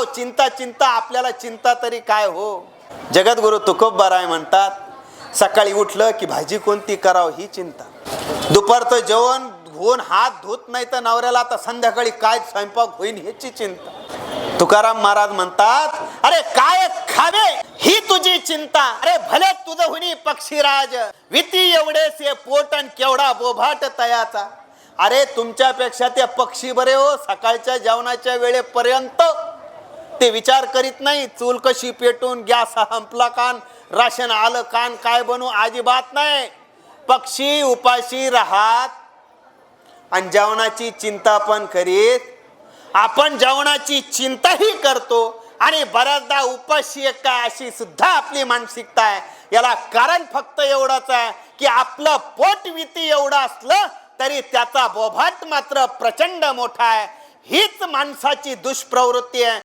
अहो चिंता चिंता, आपल्याला चिंता तरी काय हो. जगद्गुरु तुकोबराय म्हणतात, सकाळी उठलं की भाजी कोणती करावं ही चिंता. दुपारचं जेवण होऊन हात धुत नाही तर नवऱ्याला आता संध्याकाळी काय स्वयंपाक होईल ह्याची चिंता. तुकाराम महाराज म्हणतात, अरे काय खावे ही तुझी चिंता. अरे भले तुझं हुनी पक्षीराज, विती एवढेच हे पोटन केवढा बोभाट तयाचा. अरे तुमच्यापेक्षा ते पक्षी बरे हो, सकाळच्या जेवणाच्या वेळेपर्यंत ते विचार करीत नाही चूल कशी पेटून, गॅस संपला कान, राशन आलं कान, काय बनू, अजिबात नाही. पक्षी उपाशी राहत आणि जेवणाची चिंता पण करीत. आपण जेवणाची चिंताही करतो आणि बऱ्याचदा उपाशी एक काय अशी सुद्धा आपली मानसिकता आहे. याला कारण फक्त एवढंच आहे की आपलं पोट विती एवढं असलं तरी त्याचा बोभाट मात्र प्रचंड मोठा आहे. हीच माणसाची दुष्प्रवृत्ती आहे.